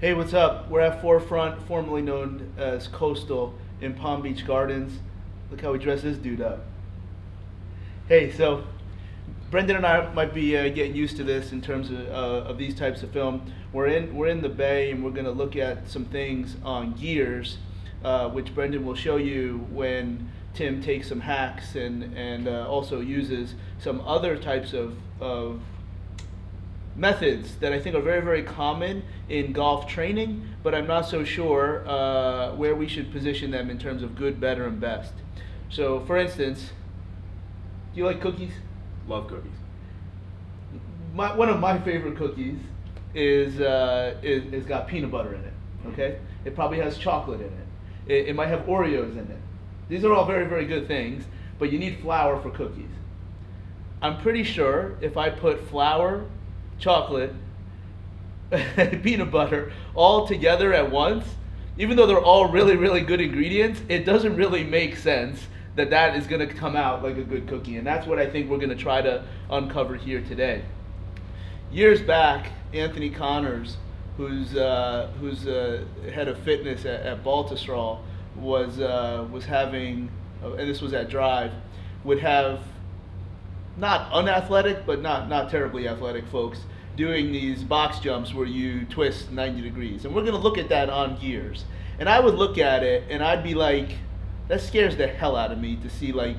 Hey, what's up? We're at Forefront, formerly known as Coastal, in Palm Beach Gardens. Look how we dress this dude up. Hey, so Brendan and I might be getting used to this in terms of these types of film. We're in the Bay, and we're going to look at some things on gears, which Brendan will show you when Tim takes some hacks and also uses some other types of methods that I think are very, very common in golf training, but I'm not so sure where we should position them in terms of good, better, and best. So, for instance, do you like cookies? Love cookies. One of my favorite cookies is got peanut butter in it. Okay, it probably has chocolate in it. It might have Oreos in it. These are all very, very good things, but you need flour for cookies. I'm pretty sure if I put flour, chocolate, peanut butter all together at once, even though they're all really, really good ingredients, it doesn't really make sense that is going to come out like a good cookie. And that's what I think we're going to try to uncover here today. Years back, Anthony Connors, who's head of fitness at Baltusrol, was having, and this was at Drive, would have not unathletic, but not terribly athletic folks doing these box jumps where you twist 90 degrees. And we're going to look at that on gears. And I would look at it and I'd be like, that scares the hell out of me to see like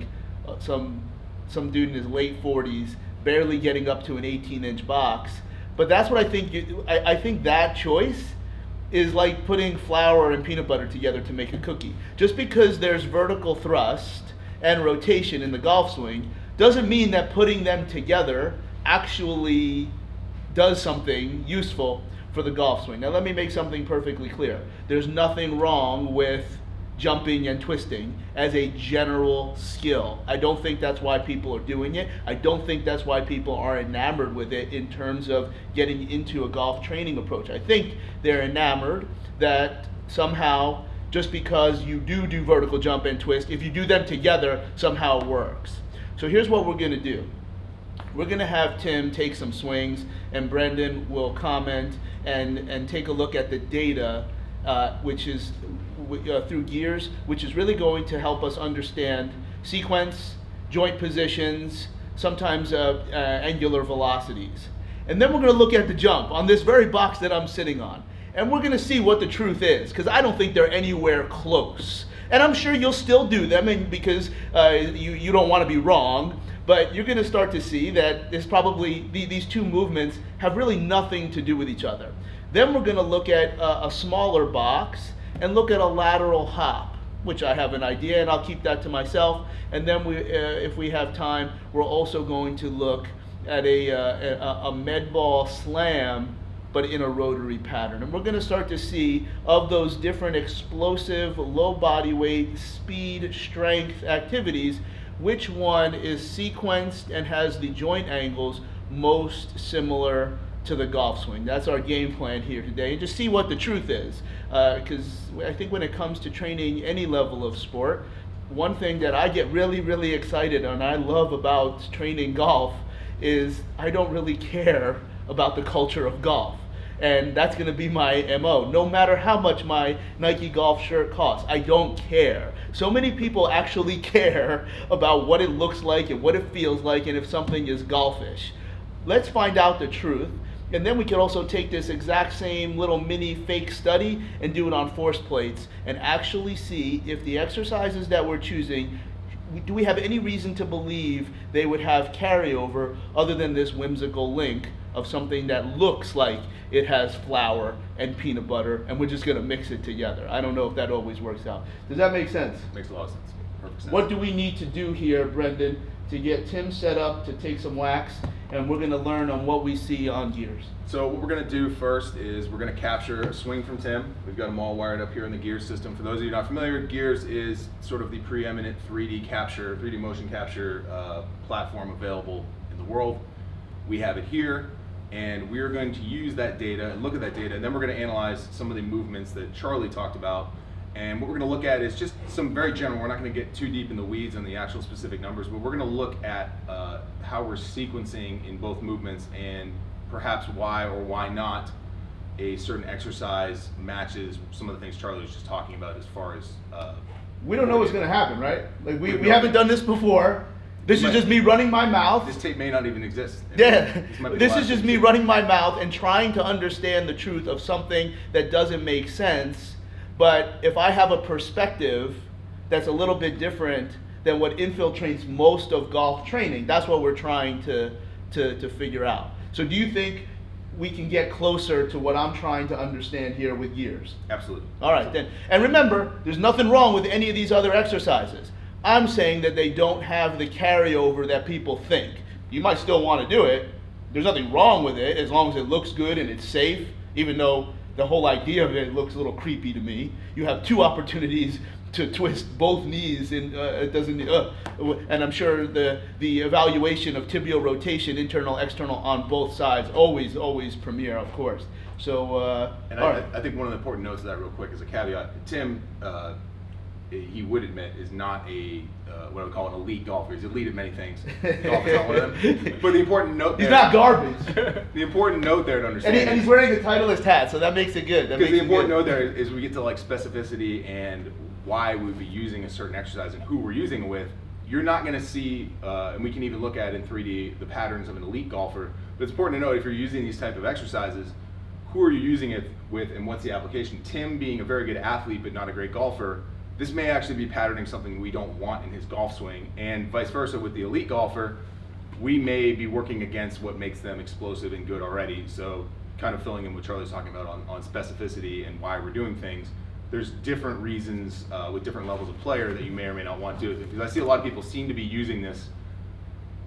some dude in his late 40s barely getting up to an 18-inch box. But that's what I think. I think that choice is like putting flour and peanut butter together to make a cookie. Just because there's vertical thrust and rotation in the golf swing doesn't mean that putting them together actually does something useful for the golf swing. Now let me make something perfectly clear. There's nothing wrong with jumping and twisting as a general skill. I don't think that's why people are doing it. I don't think that's why people are enamored with it in terms of getting into a golf training approach. I think they're enamored that somehow just because you do vertical jump and twist, if you do them together, somehow it works. So here's what we're going to do. We're going to have Tim take some swings, and Brendan will comment and take a look at the data, which is through gears, which is really going to help us understand sequence, joint positions, sometimes angular velocities. And then we're going to look at the jump on this very box that I'm sitting on. And we're going to see what the truth is, because I don't think they're anywhere close. And I'm sure you'll still do them, and because you don't want to be wrong, but you're going to start to see that there's probably these two movements have really nothing to do with each other. Then we're going to look at a smaller box and look at a lateral hop, which I have an idea, and I'll keep that to myself. And then if we have time, we're also going to look at a med ball slam, but in a rotary pattern. And we're going to start to see of those different explosive, low body weight, speed, strength activities, which one is sequenced and has the joint angles most similar to the golf swing. That's our game plan here today. And just see what the truth is. Because I think when it comes to training any level of sport, one thing that I get really, really excited and I love about training golf is I don't really care about the culture of golf. And that's going to be my MO. No matter how much my Nike golf shirt costs, I don't care. So many people actually care about what it looks like and what it feels like and if something is golfish. Let's find out the truth. And then we can also take this exact same little mini fake study and do it on force plates and actually see if the exercises that we're choosing, do we have any reason to believe they would have carryover other than this whimsical link of something that looks like it has flour and peanut butter, and we're just going to mix it together. I don't know if that always works out. Does that make sense? Makes a lot of sense. Perfect sense. What do we need to do here, Brendan, to get Tim set up to take some wax, and we're going to learn on what we see on gears? So what we're going to do first is we're going to capture a swing from Tim. We've got them all wired up here in the gears system. For those of you not familiar, gears is sort of the preeminent 3D motion capture platform available in the world. We have it here, and we're going to use that data and look at that data, and then we're going to analyze some of the movements that Charlie talked about. And what we're going to look at is just some very general, we're not going to get too deep in the weeds on the actual specific numbers, but we're going to look at how we're sequencing in both movements and perhaps why or why not a certain exercise matches some of the things Charlie was just talking about as far as We don't know what's going to happen, right? Like we don't. haven't done this before. This is just me running my mouth. This tape may not even exist. Yeah, might be the this last is just tape. me running my mouth and trying to understand the truth of something that doesn't make sense. But if I have a perspective that's a little bit different than what infiltrates most of golf training, that's what we're trying to figure out. So do you think we can get closer to what I'm trying to understand here with gears? Absolutely. All right, then. And remember, there's nothing wrong with any of these other exercises. I'm saying that they don't have the carryover that people think. You might still want to do it. There's nothing wrong with it as long as it looks good and it's safe, even though the whole idea of it looks a little creepy to me. You have 2 opportunities to twist both knees, and it doesn't. And I'm sure the evaluation of tibial rotation, internal, external, on both sides, always premier, of course. So, And all right. I think one of the important notes of that, real quick, is a caveat. Tim, he would admit, is not a what I would call an elite golfer. He's elite at many things. Golf is not one of them. But the important note there, He's not garbage. the important note there to understand. And he's wearing a Titleist hat, so that makes it good. Because the important note there is we get to like specificity and why we'd be using a certain exercise and who we're using it with. You're not going to see, and we can even look at in 3D the patterns of an elite golfer. But it's important to note if you're using these type of exercises, who are you using it with and what's the application? Tim, being a very good athlete but not a great golfer, this may actually be patterning something we don't want in his golf swing, and vice versa with the elite golfer. We may be working against what makes them explosive and good already. So kind of filling in what Charlie's talking about on specificity and why we're doing things. There's different reasons with different levels of player that you may or may not want to do it. Because I see a lot of people seem to be using this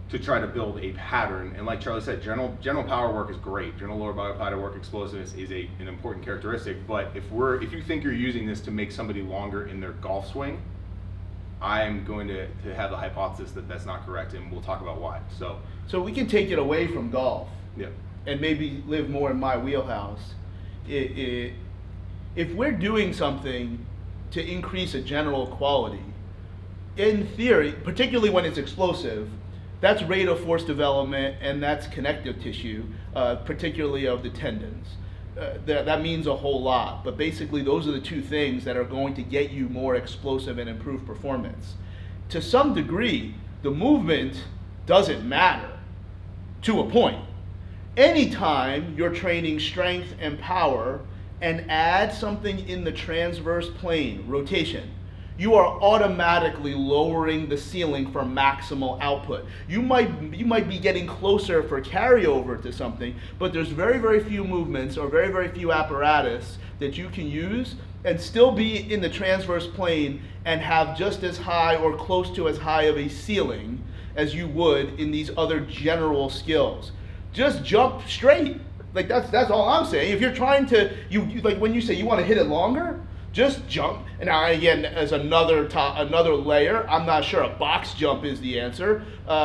to try to build a pattern. And like Charlie said, general power work is great. General lower body power work, explosiveness is an important characteristic. But if you think you're using this to make somebody longer in their golf swing, I'm going to have the hypothesis that that's not correct, and we'll talk about why. So we can take it away from golf, yeah, and maybe live more in my wheelhouse. If we're doing something to increase a general quality, in theory, particularly when it's explosive, that's rate of force development and that's connective tissue, particularly of the tendons. That means a whole lot, but basically those are the 2 things that are going to get you more explosive and improved performance. To some degree, the movement doesn't matter to a point. Anytime you're training strength and power and add something in the transverse plane, rotation, you are automatically lowering the ceiling for maximal output. You might be getting closer for carryover to something, but there's very, very few movements or very, very few apparatus that you can use and still be in the transverse plane and have just as high or close to as high of a ceiling as you would in these other general skills. Just jump straight. Like that's all I'm saying. If you're trying to, you like when you say you want to hit it longer, just jump. And now again, as another layer, I'm not sure a box jump is the answer.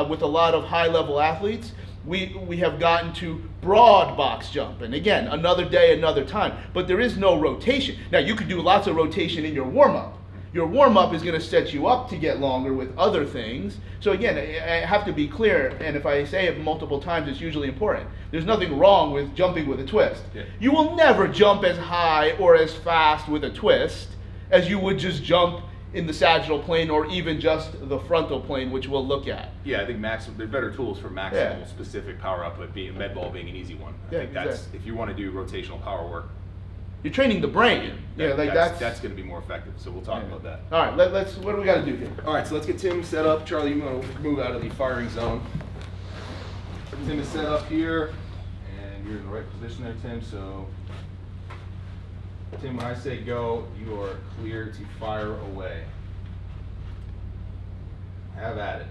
With a lot of high-level athletes, we have gotten to broad box jump. And again, another day, another time. But there is no rotation. Now, you could do lots of rotation in your warm-up. Your warm-up is going to set you up to get longer with other things. So again, I have to be clear, and if I say it multiple times, it's usually important. There's nothing wrong with jumping with a twist. Yeah. You will never jump as high or as fast with a twist as you would just jump in the sagittal plane or even just the frontal plane, which we'll look at. Yeah, I think there's better tools for maximal specific power output, being med ball being an easy one. I think that's exactly. if you want to do rotational power work. You're training the brain. That's going to be more effective. So we'll talk about that. All right, let's. What do we got to do here? All right, so let's get Tim set up. Charlie, you want to move out of the firing zone. Tim is set up here, and you're in the right position there, Tim. So, Tim, when I say go, you are clear to fire away. Have at it.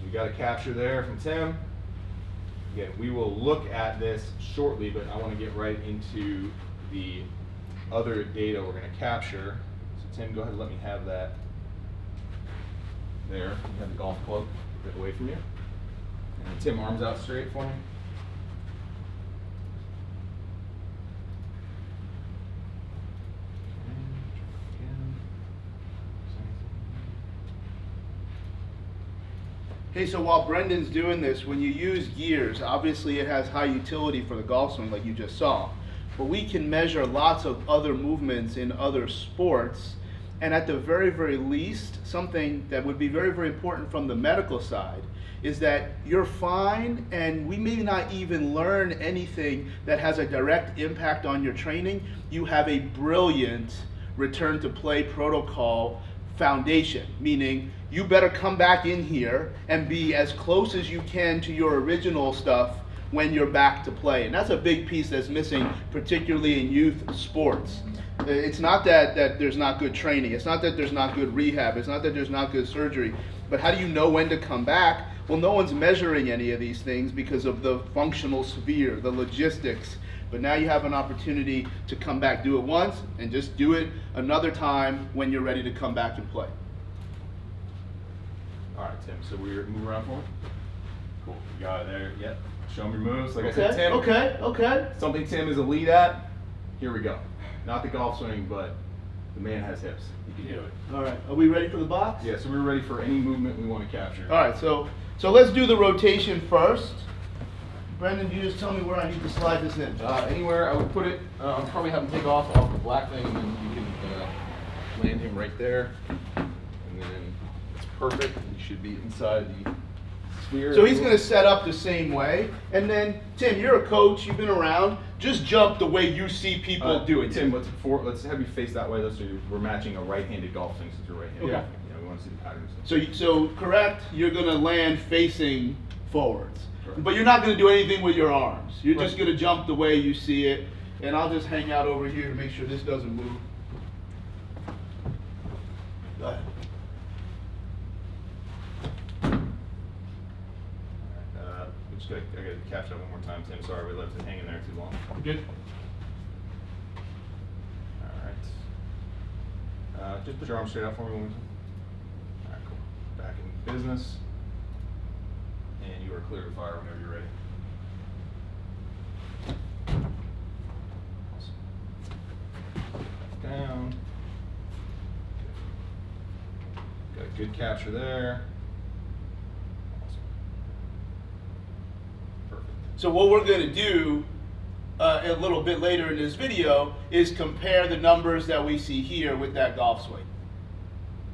We got a capture there from Tim. Again, we will look at this shortly, but I want to get right into the other data we're going to capture. So Tim, go ahead and let me have that there. You have the golf club a bit away from you. And Tim, arms out straight for me. Hey, so while Brendan's doing this, when you use gears, obviously it has high utility for the golf swing like you just saw. But we can measure lots of other movements in other sports. And at the very, very least, something that would be very, very important from the medical side is that you're fine and we may not even learn anything that has a direct impact on your training. You have a brilliant return to play protocol foundation, meaning you better come back in here and be as close as you can to your original stuff when you're back to play. And that's a big piece that's missing, particularly in youth sports. It's not that there's not good training. It's not that there's not good rehab. It's not that there's not good surgery. But how do you know when to come back? Well, no one's measuring any of these things because of the functional sphere, the logistics. But now you have an opportunity to come back, do it once, and just do it another time when you're ready to come back and play. All right, Tim, so we're move around for me. Cool, you got it there, yep. Show him your moves, like I said, Tim. Okay. Something Tim is a lead at, here we go. Not the golf swing, but the man has hips, he can do it. All right, are we ready for the box? Yeah, so we're ready for any movement we want to capture. All right, so let's do the rotation first. Brendan, you just tell me where I need to slide this in. Anywhere, I would put it, I'll probably have him take off the black thing, and then you can land him right there. And then it's perfect, he should be inside the sphere. So he's going to set up the same way. And then, Tim, you're a coach, you've been around. Just jump the way you see people do it. Tim, let's have you face that way. We're matching a right-handed golf swing since you're right-handed. Okay. Yeah, we want to see the patterns. So correct, you're going to land facing forwards. Correct. But you're not going to do anything with your arms. You're Right. just going to jump the way you see it. And I'll just hang out over here to make sure this doesn't move. Go ahead. I gotta capture that one more time, Tim. Sorry, we left it hanging there too long. Good. All right. Just put your arm straight out for me one more time. All right, cool. Back in business. And you are clear to fire whenever you're ready. Awesome. Down. Got a good capture there. Awesome. Perfect. So what we're going to do a little bit later in this video is compare the numbers that we see here with that golf swing.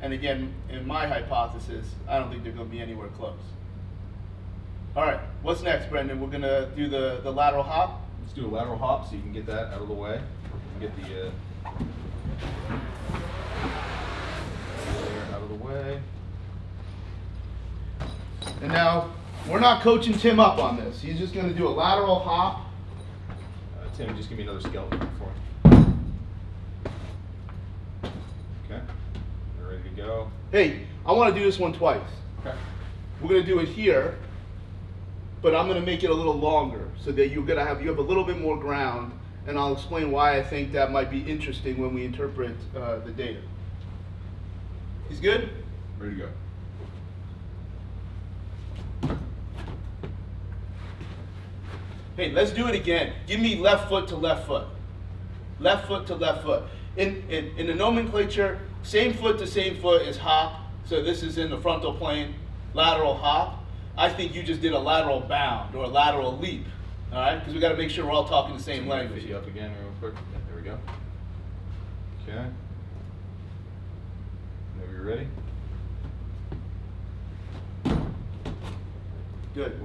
And again, in my hypothesis, I don't think they're going to be anywhere close. All right, what's next, Brendan? We're going to do the lateral hop? Let's do a lateral hop so you can get that out of the way. Get the layer out of the way. And now, we're not coaching Tim up on this. He's just going to do a lateral hop. Tim, just give me another skeleton for me. Okay, we're ready to go. Hey, I want to do this one twice. Okay. We're going to do it here, but I'm going to make it a little longer so that you have a little bit more ground, and I'll explain why I think that might be interesting when we interpret the data. He's good? Ready to go. Hey, let's do it again. Give me left foot to left foot. Left foot to left foot. In the nomenclature, same foot to same foot is hop. So this is in the frontal plane, lateral hop. I think you just did a lateral bound or a lateral leap. All right? Because we got to make sure we're all talking the same language. Push you up again real quick. Yeah, there we go. Okay. Whenever you're ready. Good.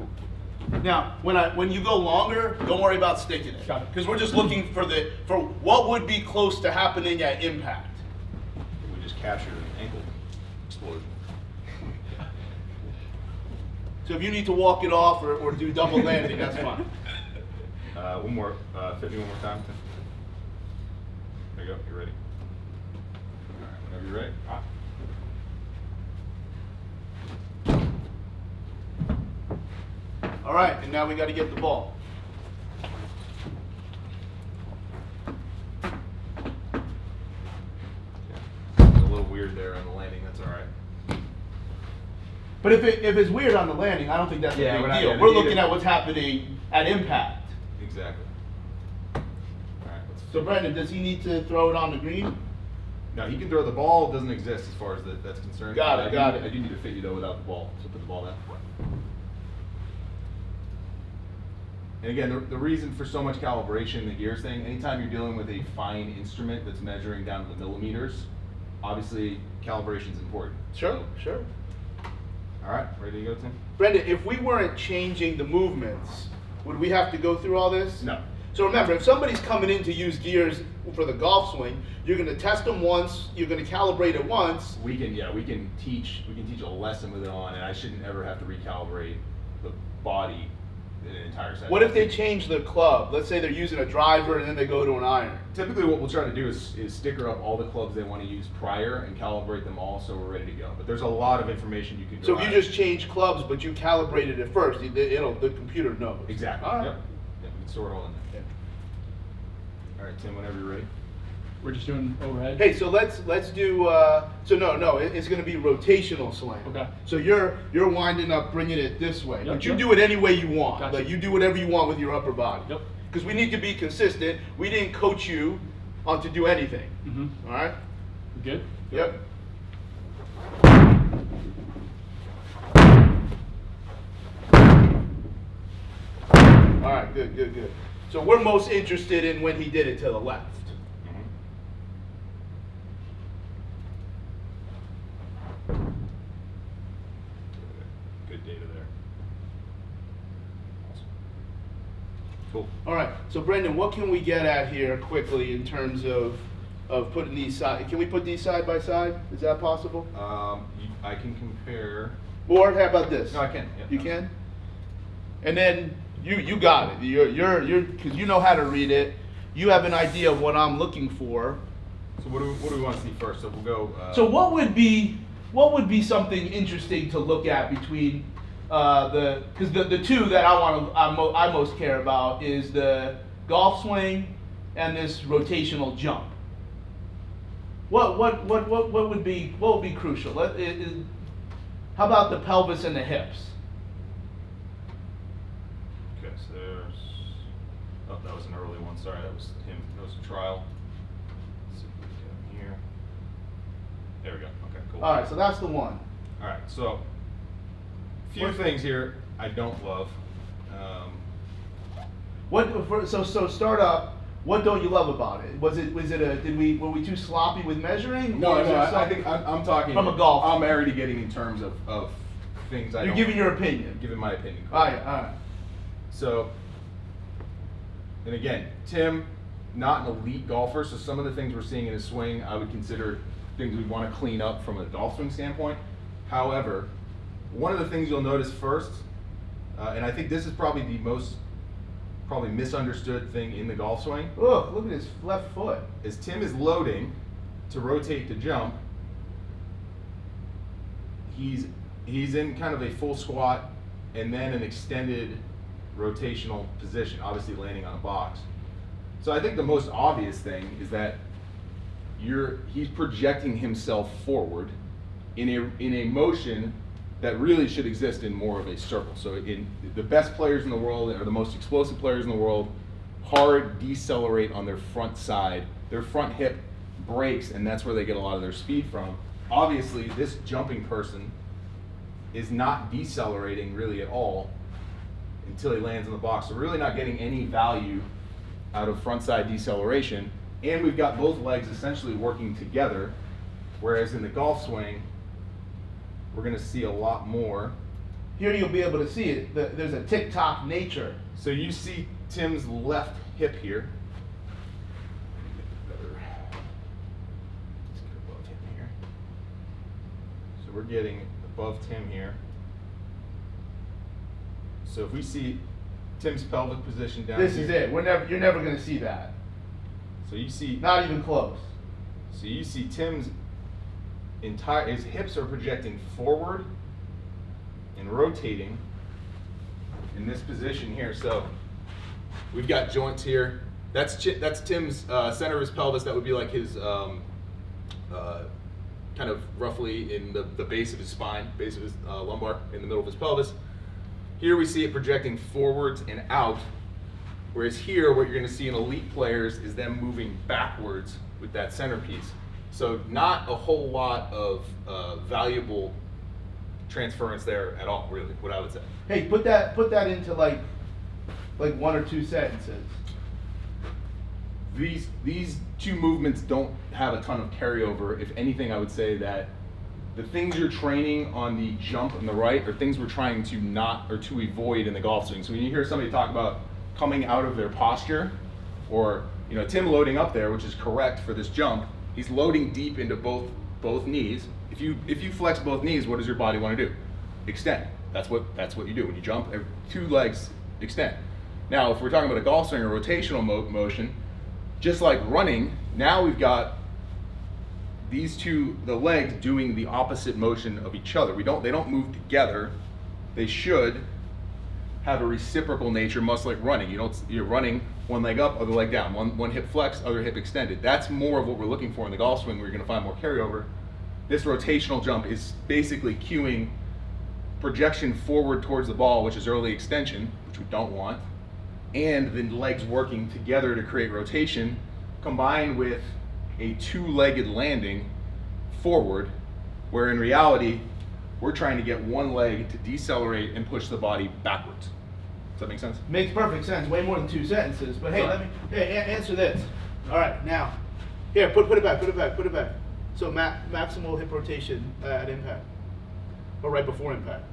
Now, when you go longer, don't worry about sticking it, because we're just looking for what would be close to happening at impact. We just captured an ankle explosion. So if you need to walk it off or do double landing, that's fine. One more. Fit me one more time, Tim. There you go. You're ready. All right. Whenever you're ready. All right, and now we got to get the ball. A little weird there on the landing. That's all right. But if it's weird on the landing, I don't think that's a big deal. We're looking at what's happening at impact. Exactly. All right. So Brendan, does he need to throw it on the green? No, he can throw the ball. Doesn't exist as far as that's concerned. Got it, got it. I do need to fit you though without the ball. So put the ball down. And again, the reason for so much calibration in the gears thing, anytime you're dealing with a fine instrument that's measuring down to the millimeters, obviously calibration is important. Sure, sure. All right, ready to go, Tim? Brendan, if we weren't changing the movements, would we have to go through all this? No. So remember, if somebody's coming in to use gears for the golf swing, you're going to test them once, you're going to calibrate it once. We can teach a lesson with it on, and I shouldn't ever have to recalibrate the body in an entire session. What if they change the club? Let's say they're using a driver and then they go to an iron. Typically what we'll try to do is sticker up all the clubs they want to use prior and calibrate them all so we're ready to go. But there's a lot of information you can So derive. if you just change clubs, but you calibrated it first, the computer knows. Exactly. All right. Yep. Yep. We can store it all in there. All right, Tim, whenever you're ready. We're just doing overhead. Hey, so let's do. So no, it's going to be rotational slam. Okay. So you're winding up, bringing it this way, Yep, but you yep. do it any way you want. Gotcha. Like you do whatever you want with your upper body. Yep. Because we need to be consistent. We didn't coach you on to do anything. Mm-hmm. All right. We good? Yep. All right. Good. So we're most interested in when he did it to the left. Good data there. Awesome. Cool. All right. So Brendan, what can we get at here quickly in terms of putting these side? Can we put these side by side? Is that possible? I can compare. Or how about this? No, I can. Yeah, You no. can. And then you got it. You're because you know how to read it. You have an idea of what I'm looking for. So what do we want to see first? So we'll go. So what would be something interesting to look at between because the two that I most care about is the golf swing and this rotational jump. What would be crucial? How about the pelvis and the hips? Okay, so there's. Oh, that was an early one. Sorry, that was him. That was a trial. Let's see what we got here. There we go. Okay, cool. All right, so that's the one. All right, so few things here I don't love. So start up. What don't you love about it? Were we too sloppy with measuring? No, Or is there I something- think I'm talking from a golf. I'm already getting in terms of things I You're don't. giving your opinion. Giving my opinion. All right. So, and again, Tim, not an elite golfer, so some of the things we're seeing in his swing, I would consider things we'd want to clean up from a golf swing standpoint. However, one of the things you'll notice first, and I think this is probably the most misunderstood thing in the golf swing, Look at his left foot. is Tim is loading to rotate to jump. He's in kind of a full squat and then an extended rotational position, obviously landing on a box. So I think the most obvious thing is that he's projecting himself forward in a motion that really should exist in more of a circle. So in the best players in the world, or the most explosive players in the world, hard decelerate on their front side. Their front hip breaks, and that's where they get a lot of their speed from. Obviously, this jumping person is not decelerating really at all until he lands in the box. So we're really not getting any value out of front side deceleration. And we've got both legs essentially working together, whereas in the golf swing, we're going to see a lot more. Here you'll be able to see it. There's a tick-tock nature. So you see Tim's left hip here. Let's get above him here. So we're getting above Tim here. So if we see Tim's pelvic position down This here. is it. You're never going to see that. So you see. Not even close. So you see Tim's his hips are projecting forward and rotating in this position here. So we've got joints here. That's Tim's center of his pelvis. That would be like his kind of roughly in the base of his spine, base of his lumbar, in the middle of his pelvis. Here we see it projecting forwards and out, whereas here what you're going to see in elite players is them moving backwards with that centerpiece. So not a whole lot of valuable transference there at all, really, what I would say. Hey, put that into like one or two sentences. These two movements don't have a ton of carryover. If anything, I would say that the things you're training on the jump and the right are things we're trying to not or to avoid in the golf swing. So when you hear somebody talk about coming out of their posture, or Tim loading up there, which is correct for this jump, he's loading deep into both knees. If you flex both knees, what does your body want to do? Extend. That's what you do when you jump. Two legs extend. Now, if we're talking about a golf swing or rotational motion, just like running, now we've got the legs doing the opposite motion of each other. They don't move together. They should have a reciprocal nature, much like running. You're running one leg up, other leg down, one hip flex, other hip extended. That's more of what we're looking for in the golf swing, where you're going to find more carryover. This rotational jump is basically cueing projection forward towards the ball, which is early extension, which we don't want, and the legs working together to create rotation, combined with a two-legged landing forward, where in reality, we're trying to get one leg to decelerate and push the body backwards. Does that make sense? Makes perfect sense. Way more than two sentences. But hey, Sorry. answer this. All right, now, here, put it back. So maximal hip rotation at impact, or right before impact.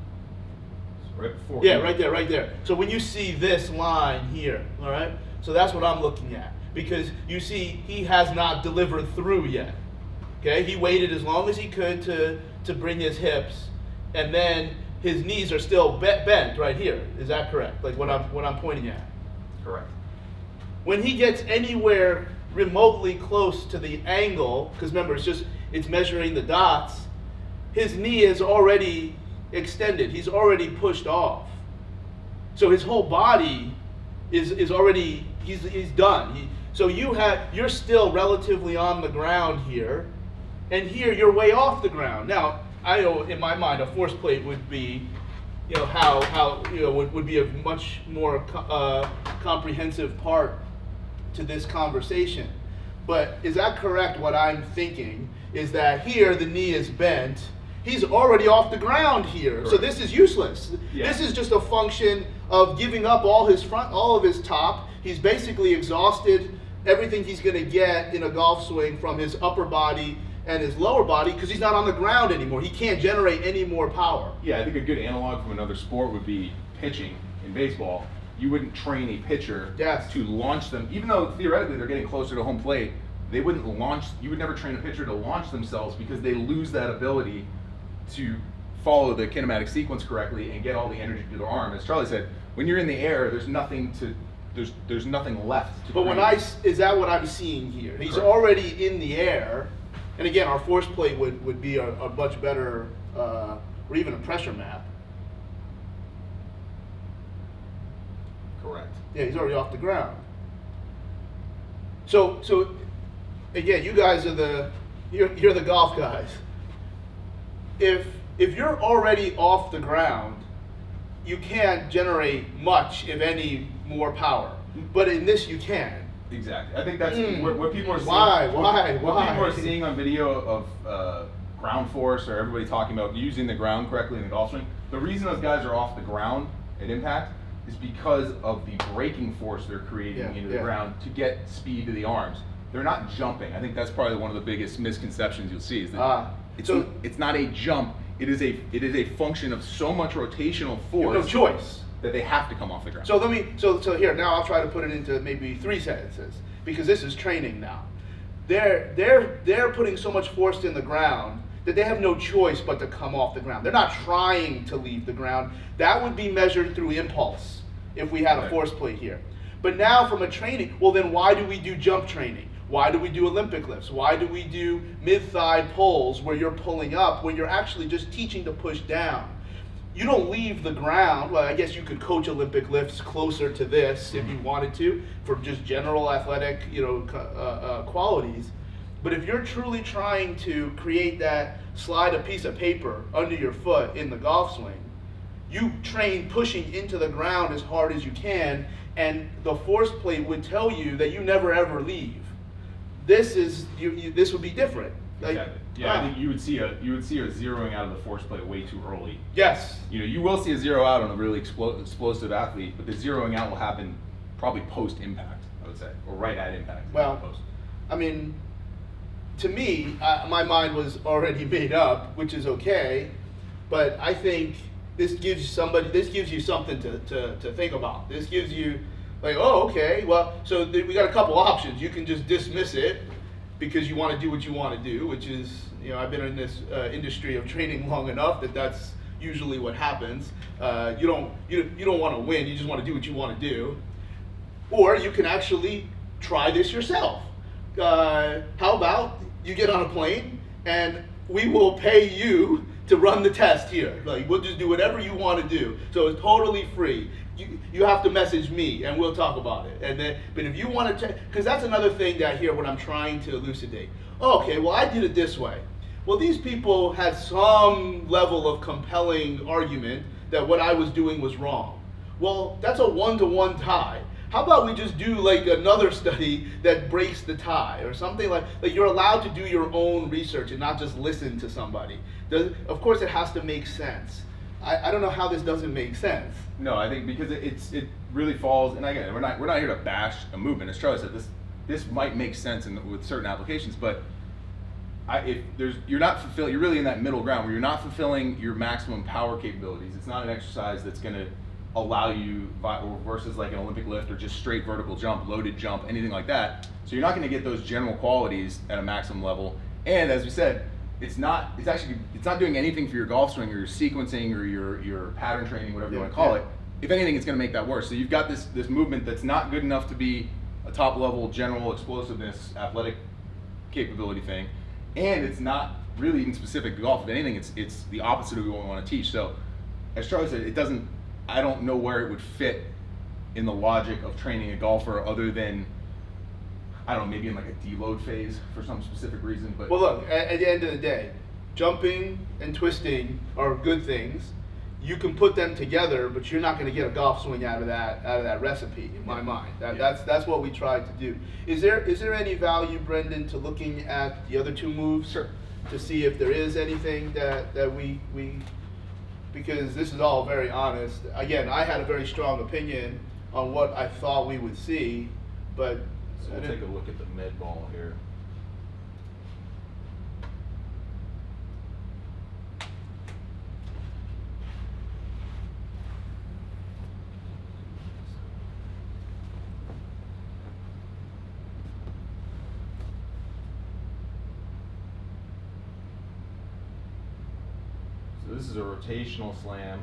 Right before. Yeah, right there. So when you see this line here, all right, so that's what I'm looking at, because you see he has not delivered through yet. Okay, he waited as long as he could to bring his hips, and then his knees are still bent right here. Is that correct? Like what I'm pointing at? Correct. When he gets anywhere remotely close to the angle, because remember it's measuring the dots, his knee is already extended. He's already pushed off. So his whole body is already he's done. So you're still relatively on the ground here, and here you're way off the ground. Now I know in my mind a force plate would be, how would be a much more comprehensive part to this conversation. But is that correct? What I'm thinking is that here the knee is bent. He's already off the ground here. Correct. So this is useless. Yeah. This is just a function of giving up all of his top. He's basically exhausted everything he's going to get in a golf swing from his upper body and his lower body, because he's not on the ground anymore. He can't generate any more power. Yeah, I think a good analog from another sport would be pitching in baseball. You wouldn't train a pitcher to launch them, even though theoretically they're getting closer to home plate. You would never train a pitcher to launch themselves, because they lose that ability to follow the kinematic sequence correctly and get all the energy to their arm. As Charlie said, when you're in the air, there's nothing left to But create. is that what I'm seeing here? He's Correct. already in the air, and again, our force plate would be a much better, or even a pressure map. Correct. Yeah, he's already off the ground. So again, you guys are you're the golf guys. If you're already off the ground, you can't generate much, if any, more power. But in this, you can. Exactly. I think that's what people are seeing. Why? What people are seeing on video of ground force, or everybody talking about using the ground correctly in the golf swing. The reason those guys are off the ground at impact is because of the braking force they're creating into the ground to get speed to the arms. They're not jumping. I think that's probably one of the biggest misconceptions you'll see. Is that it's not a jump. It is a function of so much rotational force. No choice. That they have to come off the ground. So here, now I'll try to put it into maybe 3 sentences, because this is training now. They're putting so much force in the ground that they have no choice but to come off the ground. They're not trying to leave the ground. That would be measured through impulse if we had a force plate here. But now from a training, well then why do we do jump training? Why do we do Olympic lifts? Why do we do mid-thigh pulls where you're pulling up when you're actually just teaching to push down? You don't leave the ground. Well, I guess you could coach Olympic lifts closer to this if you wanted to, for just general athletic, qualities. But if you're truly trying to create that slide a piece of paper under your foot in the golf swing, you train pushing into the ground as hard as you can, and the force plate would tell you that you never ever leave. This would be different. Like, Exactly. Yeah, I think you would see a zeroing out of the force play way too early. Yes. You know, you will see a zero out on a really explosive athlete, but the zeroing out will happen probably post impact, I would say, or right at impact. Well, not post. I mean, to me, my mind was already made up, which is okay, but I think this gives you something to think about. This gives you, like, oh, okay, well, so we got a couple options. You can just dismiss it because you want to do what you want to do, which is, you know, I've been in this industry of training long enough that's usually what happens. You don't want to win. You just want to do what you want to do. Or you can actually try this yourself. How about you get on a plane and we will pay you to run the test here. Like, we'll just do whatever you want to do. So it's totally free. You have to message me and we'll talk about it. And then, but if you want to, because that's another thing that I hear when I'm trying to elucidate. Oh, okay, well, I did it this way. Well, these people had some level of compelling argument that what I was doing was wrong. Well, that's a 1-to-1 tie. How about we just do like another study that breaks the tie or something like you're allowed to do your own research and not just listen to somebody. Of course, it has to make sense. I don't know how this doesn't make sense. No, I think because it really falls, and again, we're not here to bash a movement. As Charlie said, this might make sense with certain applications, but you're really in that middle ground where you're not fulfilling your maximum power capabilities. It's not an exercise that's going to allow you versus like an Olympic lift or just straight vertical jump, loaded jump, anything like that. So you're not going to get those general qualities at a maximum level. And as we said, it's not doing anything for your golf swing or your sequencing or your pattern training, whatever you want to call it. If anything, it's going to make that worse. So you've got this movement that's not good enough to be a top level general explosiveness athletic capability thing, and it's not really even specific to golf. If anything, it's the opposite of what we want to teach. So as Charlie said, I don't know where it would fit in the logic of training a golfer other than, I don't know, maybe in like a deload phase for some specific reason. But well, look, at the end of the day, jumping and twisting are good things. You can put them together, but you're not going to get a golf swing out of that recipe, in my mind. That's what we tried to do. Is there any value, Brendan, to looking at the other two moves? Sure. To see if there is anything that we because this is all very honest. Again, I had a very strong opinion on what I thought we would see, but so we'll take a look at the med ball here. So this is a rotational slam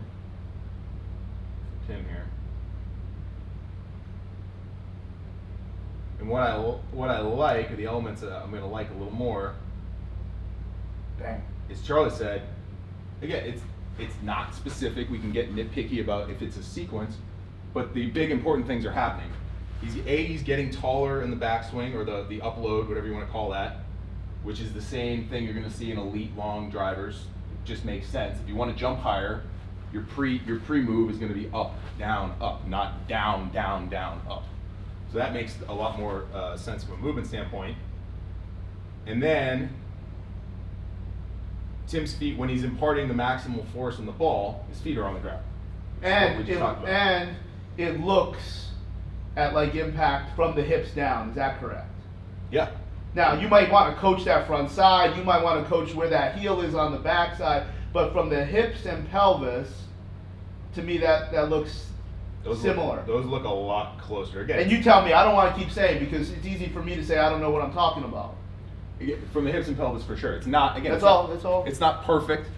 for Tim here. And what I like, or the elements that I'm going to like a little more, is Charlie said, again, it's not specific. We can get nitpicky about if it's a sequence, but the big important things are happening. He's getting taller in the backswing, or the upload, whatever you want to call that, which is the same thing you're going to see in elite long drivers. It just makes sense. If you want to jump higher, your pre-move is going to be up, not down, down, down, up. So that makes a lot more sense from a movement standpoint. And then Tim's feet, when he's imparting the maximal force on the ball, his feet are on the ground. And it looks at like impact from the hips down. Is that correct? Yeah. Now, you might want to coach that front side. You might want to coach where that heel is on the back side. But from the hips and pelvis, to me, that looks similar. Those look a lot closer. Again, and you tell me. I don't want to keep saying because it's easy for me to say I don't know what I'm talking about. From the hips and pelvis, for sure. It's not. Again, that's all. It's not perfect,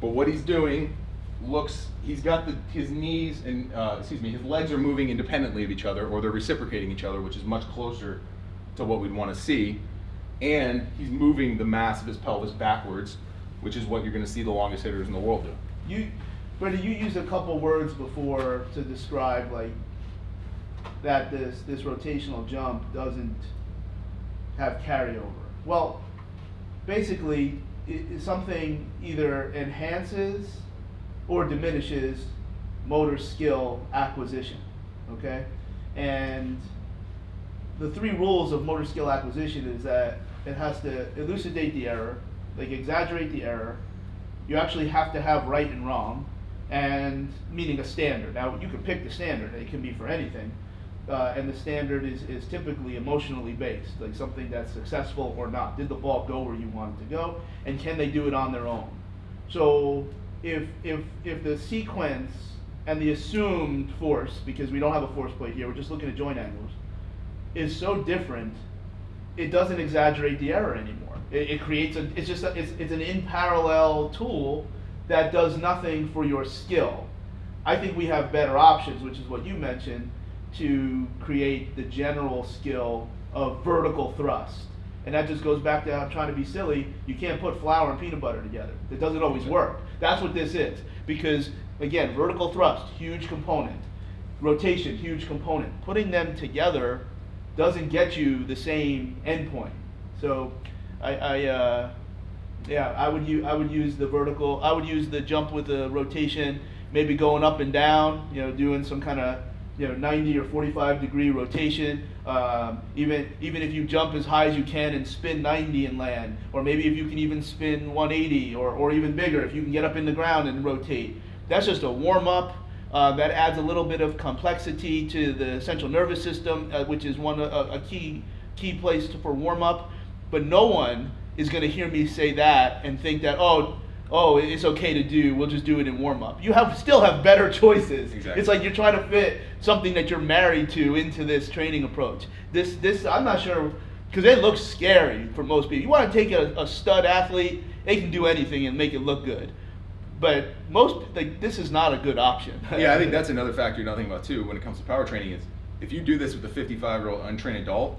but what he's doing looks. He's got his knees and his legs are moving independently of each other, or they're reciprocating each other, which is much closer to what we'd want to see. And he's moving the mass of his pelvis backwards, which is what you're going to see the longest hitters in the world do. Brady, you used a couple words before to describe like that this rotational jump doesn't have carryover. Well, basically, something either enhances or diminishes motor skill acquisition. Okay, and the three rules of motor skill acquisition is that it has to elucidate the error, like exaggerate the error. You actually have to have right and wrong, and meaning a standard. Now you can pick the standard; it can be for anything, and the standard is typically emotionally based, like something that's successful or not. Did the ball go where you want it to go, and can they do it on their own? So if the sequence and the assumed force, because we don't have a force plate here, we're just looking at joint angles, is so different, it doesn't exaggerate the error anymore. It creates it's an in parallel tool that does nothing for your skill. I think we have better options, which is what you mentioned, to create the general skill of vertical thrust. And that just goes back to I'm trying to be silly. You can't put flour and peanut butter together. It doesn't always work. That's what this is. Because, again, vertical thrust, huge component. Rotation, huge component. Putting them together doesn't get you the same endpoint. So, I would use the vertical. I would use the jump with the rotation, maybe going up and down. Doing some kind of 90 or 45 degree rotation. Even if you jump as high as you can and spin 90 and land, or maybe if you can even spin 180 or even bigger, if you can get up in the ground and rotate. That's just a warm up. That adds a little bit of complexity to the central nervous system, which is a key place for warm up. But no one is going to hear me say that and think that oh, it's okay to do. We'll just do it in warm up. You still have better choices. Exactly. It's like you're trying to fit something that you're married to into this training approach. This I'm not sure, because it looks scary for most people. You want to take a stud athlete, they can do anything and make it look good. But this is not a good option. Yeah, I think that's another factor you're not thinking about too when it comes to power training is if you do this with a 55-year-old untrained adult,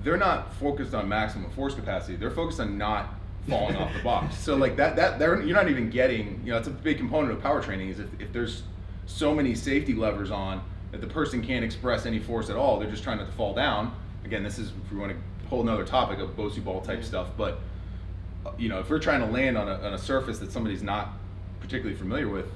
they're not focused on maximum force capacity. They're focused on not falling off the box. So like you're not even getting, it's a big component of power training is if there's so many safety levers on that the person can't express any force at all, they're just trying not to fall down. Again, this is, if we want to hold another topic of Bosu ball type stuff, but if we're trying to land on a surface that somebody's not particularly familiar with,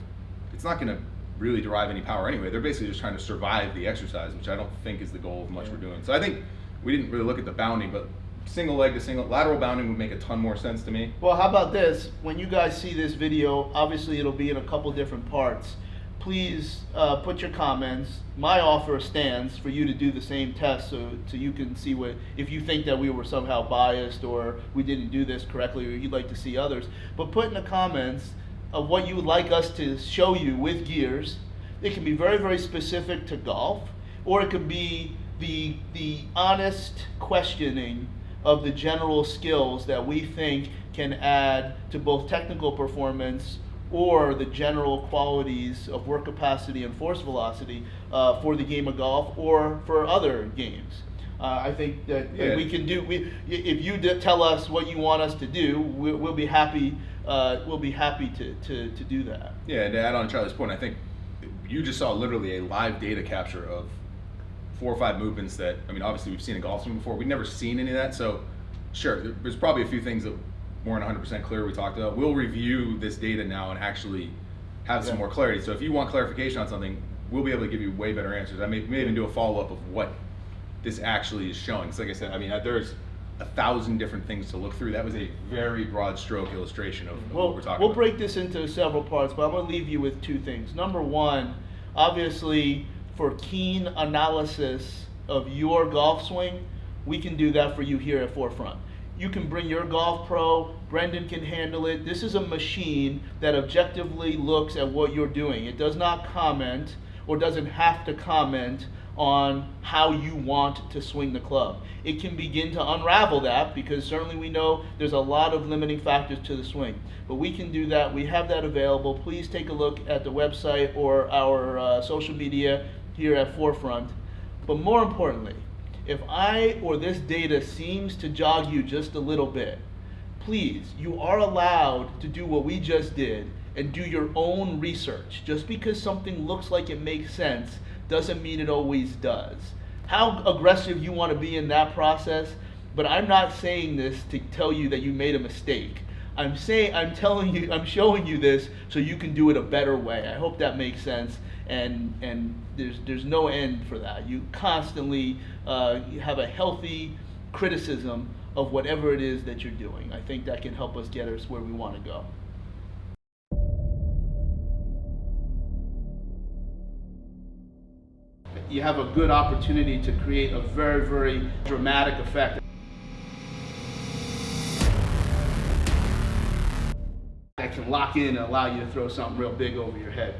it's not going to really derive any power anyway. They're basically just trying to survive the exercise, which I don't think is the goal of much we're doing. So I think we didn't really look at the bounding, but single leg to single lateral bounding would make a ton more sense to me. Well, how about this? When you guys see this video, obviously it'll be in a couple different parts. Please put your comments. My offer stands for you to do the same test so you can see if you think that we were somehow biased or we didn't do this correctly or you'd like to see others. But put in the comments of what you would like us to show you with gears. It can be very, very specific to golf, or it could be the honest questioning of the general skills that we think can add to both technical performance or the general qualities of work capacity and force velocity for the game of golf or for other games. I think that we can do. If you tell us what you want us to do, we'll be happy. We'll be happy to do that. Yeah, and to add on Charlie's point, I think you just saw literally a live data capture of 4 or 5 movements that, obviously we've seen in golf swing before. We've never seen any of that, so sure, there's probably a few things that weren't 100% clear we talked about. We'll review this data now and actually have some more clarity. So if you want clarification on something, we'll be able to give you way better answers. I may even do a follow-up of what this actually is showing. So like I said, there's 1,000 different things to look through. That was a very broad stroke illustration of what we're talking about. We'll break this into several parts, but I'm going to leave you with 2 things. Number one, obviously, for keen analysis of your golf swing, we can do that for you here at Forefront. You can bring your golf pro, Brendan can handle it. This is a machine that objectively looks at what you're doing. It does not comment or doesn't have to comment on how you want to swing the club. It can begin to unravel that because certainly we know there's a lot of limiting factors to the swing. But we can do that. We have that available. Please take a look at the website or our social media here at Forefront. But more importantly, if I or this data seems to jog you just a little bit, please, you are allowed to do what we just did and do your own research. Just because something looks like it makes sense doesn't mean it always does. How aggressive you want to be in that process, but I'm not saying this to tell you that you made a mistake. I'm showing you this so you can do it a better way. I hope that makes sense. And there's no end for that. You constantly have a healthy criticism of whatever it is that you're doing. I think that can help us get us where we want to go. You have a good opportunity to create a very, very dramatic effect that can lock in and allow you to throw something real big over your head.